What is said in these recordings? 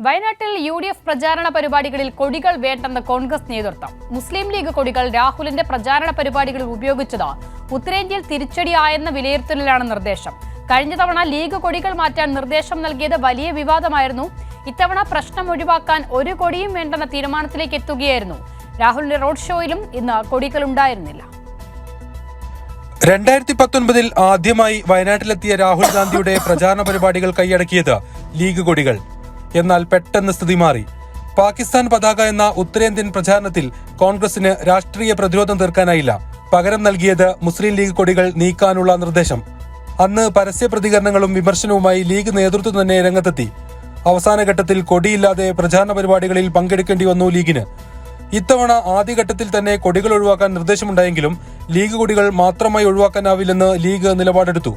വയനാട്ടിൽ UDF പ്രചാരണ പരിപാടികളിൽ കൊടികൾ വേണ്ടെന്ന് കോൺഗ്രസ് നേതൃത്വം. മുസ്ലിം ലീഗ് കൊടികൾ രാഹുലിന്റെ പ്രചാരണ പരിപാടികളിൽ ഉപയോഗിച്ചത് ഉത്തരേന്ത്യയിൽ തിരിച്ചടിയായെന്ന വിലയിരുത്തലിലാണ് നിർദ്ദേശം. കഴിഞ്ഞ തവണ ലീഗ് കൊടികൾ മാറ്റാൻ നിർദ്ദേശം നൽകിയത് വലിയ വിവാദമായിരുന്നു. ഇത്തവണ പ്രശ്നം ഒഴിവാക്കാൻ ഒരു കൊടിയും വേണ്ടെന്ന തീരുമാനത്തിലേക്ക് എത്തുകയായിരുന്നു. രാഹുലിന്റെ റോഡ് ഷോയിലും ഇന്ന് കൊടികൾ ഉണ്ടായിരുന്നില്ല. 2019 ആദ്യമായി വയനാട്ടിലെത്തിയ രാഹുൽ ഗാന്ധിയുടെ പ്രചാരണ പരിപാടികൾ കൈയടക്കിയത് ലീഗ് കൊടികൾ. എന്നാൽ പെട്ടെന്ന് സ്ഥിതി മാറി. പാകിസ്ഥാൻ പതാക എന്ന ഉത്തരേന്ത്യൻ പ്രചാരണത്തിൽ കോൺഗ്രസിന് രാഷ്ട്രീയ പ്രതിരോധം തീർക്കാനായില്ല. പകരം നൽകിയത് മുസ്ലിം ലീഗ് കൊടികൾ നീക്കാനുള്ള നിർദ്ദേശം. അന്ന് പരസ്യ പ്രതികരണങ്ങളും വിമർശനവുമായി ലീഗ് നേതൃത്വം തന്നെ രംഗത്തെത്തി. അവസാന ഘട്ടത്തിൽ കൊടിയില്ലാതെ പ്രചാരണ പരിപാടികളിൽ പങ്കെടുക്കേണ്ടി വന്നു ലീഗിന്. ഇത്തവണ ആദ്യഘട്ടത്തിൽ തന്നെ കൊടികൾ ഒഴിവാക്കാൻ നിർദ്ദേശമുണ്ടായെങ്കിലും ലീഗ് കൊടികൾ മാത്രമായി ഒഴിവാക്കാനാവില്ലെന്ന് ലീഗ് നിലപാടെടുത്തു.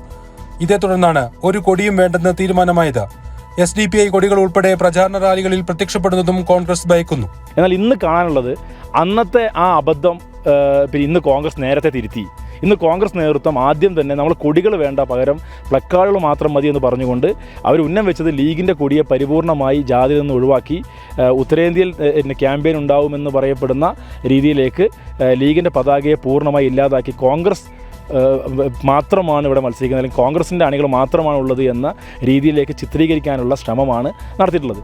ഇതേ തുടർന്നാണ് ഒരു കൊടിയും വേണ്ടെന്ന് തീരുമാനമായത്. SDPI കൊടികൾ ഉൾപ്പെടെ പ്രചാരണ റാലികളിൽ പ്രത്യക്ഷപ്പെടുന്നതും കോൺഗ്രസ് ഭയക്കുന്നു. എന്നാൽ ഇന്ന് കാണാനുള്ളത് അന്നത്തെ ആ അബദ്ധം ഇന്ന് കോൺഗ്രസ് നേരത്തെ തിരുത്തി. ഇന്ന് കോൺഗ്രസ് നേതൃത്വം ആദ്യം തന്നെ നമ്മൾ കൊടികൾ വേണ്ട, പകരം പ്ലക്കാർഡുകൾ മാത്രം മതി എന്ന് പറഞ്ഞുകൊണ്ട് അവർ ഉന്നം വെച്ചത് ലീഗിൻ്റെ കൊടിയെ പരിപൂർണമായി ജാതിയിൽ നിന്ന് ഒഴിവാക്കി ഉത്തരേന്ത്യയിൽ ക്യാമ്പയിൻ ഉണ്ടാവുമെന്ന് പറയപ്പെടുന്ന രീതിയിലേക്ക് ലീഗിൻ്റെ പതാകയെ പൂർണ്ണമായി ഇല്ലാതാക്കി കോൺഗ്രസ് മാത്രമാണ് ഇവിടെ മത്സരിക്കുന്നത്, അല്ലെങ്കിൽ കോൺഗ്രസിൻ്റെ അണികൾ മാത്രമാണ് ഉള്ളത് എന്ന രീതിയിലേക്ക് ചിത്രീകരിക്കാനുള്ള ശ്രമമാണ് നടത്തിയിട്ടുള്ളത്.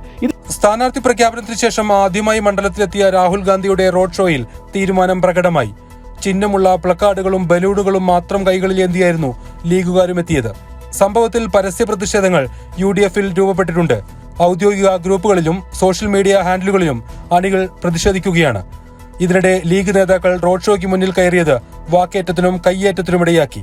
സ്ഥാനാർത്ഥി പ്രഖ്യാപനത്തിന് ശേഷം ആദ്യമായി മണ്ഡലത്തിലെത്തിയ രാഹുൽ ഗാന്ധിയുടെ റോഡ് ഷോയിൽ തീരുമാനം പ്രകടമായി. ചിഹ്നമുള്ള പ്ലക്കാർഡുകളും ബലൂണുകളും മാത്രം കൈകളിൽ ഏന്തിയായിരുന്നു ലീഗുകാരും എത്തിയത്. സംഭവത്തിൽ പരസ്യ പ്രതിഷേധങ്ങൾ UDFൽ രൂപപ്പെട്ടിട്ടുണ്ട്. ഔദ്യോഗിക ഗ്രൂപ്പുകളിലും സോഷ്യൽ മീഡിയ ഹാൻഡിലുകളിലും അണികൾ പ്രതിഷേധിക്കുകയാണ്. ഇതിനിടെ ലീഗ് നേതാക്കൾ റോഡ് ഷോയ്ക്ക് മുന്നിൽ കയറിയത് വാക്കേറ്റത്തിനും കയ്യേറ്റത്തിനുമിടയാക്കി.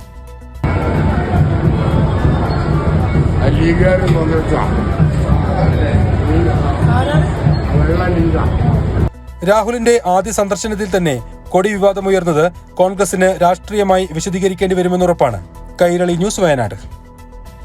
രാഹുലിന്റെ ആദ്യ സന്ദർശനത്തിൽ തന്നെ കൊടി വിവാദമുയർന്നത് കോൺഗ്രസിന് രാഷ്ട്രീയമായി വിശദീകരിക്കേണ്ടി വരുമെന്നുറപ്പാണ്. കൈരളി ന്യൂസ്, വയനാട്.